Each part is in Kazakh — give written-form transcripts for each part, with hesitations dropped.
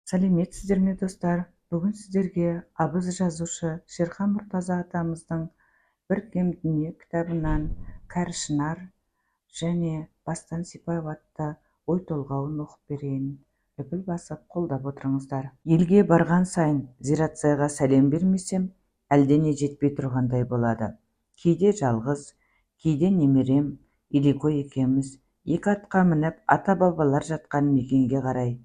Сәлеметсіздер ме достар? Бүгін сіздерге абыз жазушы Шерхан Мұртаза атамыздың «Бір кем дүние» кітабынан Кәрі Шынар және Бастан сипау атты ой толғауын оқып берейін. Лүпіл басып қолдап отырыңыздар. Елге барған сайын зират-сайға сәлем бермесем, әлдене жетпей тұрғандай болады. Кейде жалғыз, кейде немерем, Илико екеуміз екі атқа мініп ата-бабалар жатқан мекенге қарай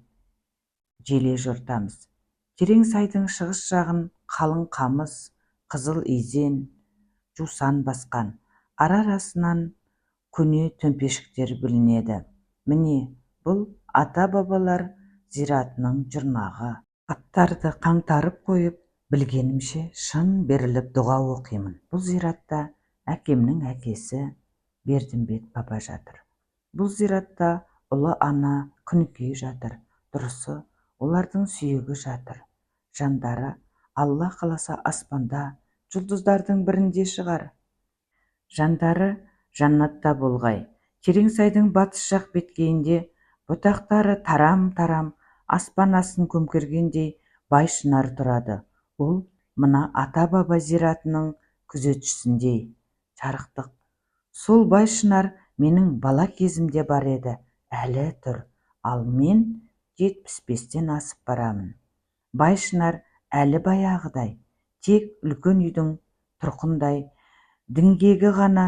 желе жортамыз. Терең сайдың шығыс жағын қалың қамыс, қызыл изен, жусан басқан. Ара-арасынан көне төмпешіктер білінеді. Міне, бұл ата-бабалар зиратының жұрнағы. Аттарды қаңтарып қойып, білгенімше шын беріліп дұға оқимын. Бұл зиратта әкемнің әкесі Бердімбет баба жатыр. Бұл зиратта ұлы ана Күнікей жатыр. Дұрысы, олардың сүйегі жатыр. Жандары Алла қаласа аспанда, жұлдыздардың бірінде шығар. Жандары жаннатта болғай. Терең сайдың батыс жақ беткейінде бұтақтары тарам-тарам аспан астын көмкергендей Бай Шынар тұрады. Ол мына ата-баба зиратының күзетшісіндей. Жарықтық. Сол Бай Шынар менің бала кезімде бар еді, әлі тұр. Ал мен 75-тен асып барамын. Бай Шынар әлі баяғыдай, тек үлкен үйдің тұрқындай, діңгегі ғана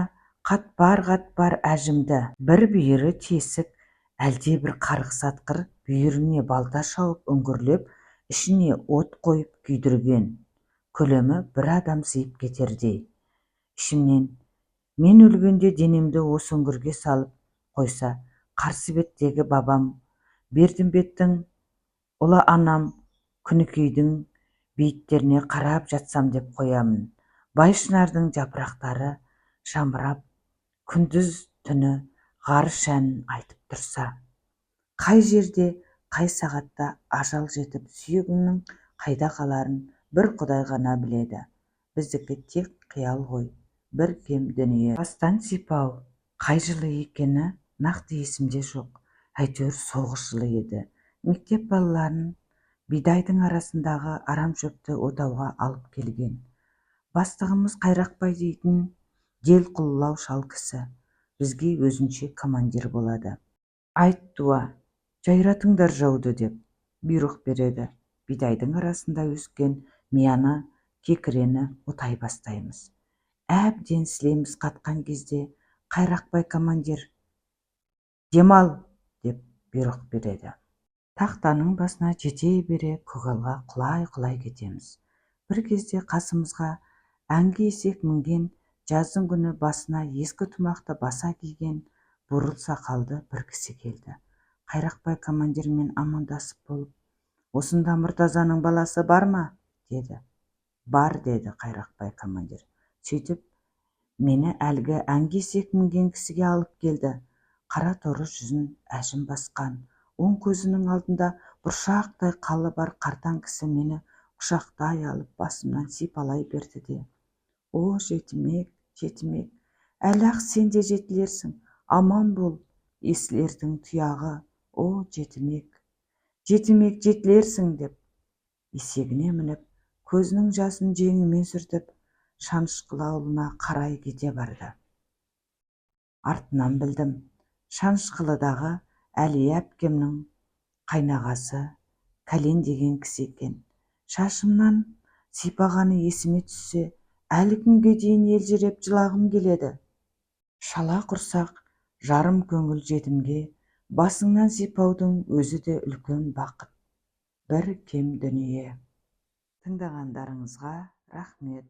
қатпар-қатпар әжімді. Бір бүйірі тесік, әлде бір қарғыс атқыр бүйіріне балта шауып үңгірлеп, ішіне от қойып күйдірген. Көлемі бір адам сыйып кетердей. Ішімнен, мен өлгенде денемді осы үңгірге салып қойса, қарсы беттегі бабам Бердімбеттің, ұлы анам Күнікейдің бейіттеріне қарап жатсам деп қоямын. Бай Шынардың жапырақтары жамырап, күндіз түні ғарыш әнін айтып тұрса. Қай жерде, қай сағатта ажал жетіп, сүйегімнің қайда қаларын бір Құдай ғана біледі. Біздікі тек қиял ғой, бір кем дүние. Бастан сипау қай жылы екені нақты есімде жоқ. Әйтеуір соғыс жылы еді. Мектеп балаларын бидайдың арасындағы арам шөпті отауға алып келген. Бастығымыз Қайрақбай дейтін дел құлылау шал кісі. Бізге өзінше командир болады. Айт туа, жайратыңдар жауды деп бұйрық береді. Бидайдың арасында өскен мияны, кекірені отай бастаймыз. Әбден сілеміз қатқан кезде Қайрақбай командир демал деп бұйрық береді. Тақтаның басына жете бере көгалға құлай-құлай кетеміз. Бір кезде қасымызға әңгі есек мінген, жаздың күні басына ескі тұмақты баса киген бурыл сақалды бір кісі келді. Қайрақбай командирмен амандасып болып, осында Мұртазаның баласы бар ма? Деді. Бар, деді Қайрақбай командир. Сөйтіп, мені әлгі әңгі есек мінген кісіге алып келді. Қара торы жүзін әжім басқан, оң көзінің алдында бұршақтай қалы бар қартаң кісі мені құшақтай алып басымнан сипалай берді де: О, жетімек, жетімек, әлі-ақ сен де жетілерсің, аман бол, есілердің тұяғы, о, жетімек, жетімек, жетілерсің деп, есегіне мініп, көзінің жасын жеңімен сүртіп, Шанышқылы ауылына қарай кете барды. Артынан білдім, Шанышқылыдағы Әлия әпкемнің қайнағасы Кәлен деген кісі екен. Шашымнан сипағаны есіме түссе, әлі күнге дейін елжіреп жылағым келеді. Шала құрсақ, жарым көңіл жетімге басыңнан сипаудың өзі де үлкен бақыт. Бір кем дүние. Тыңдағандарыңызға рахмет.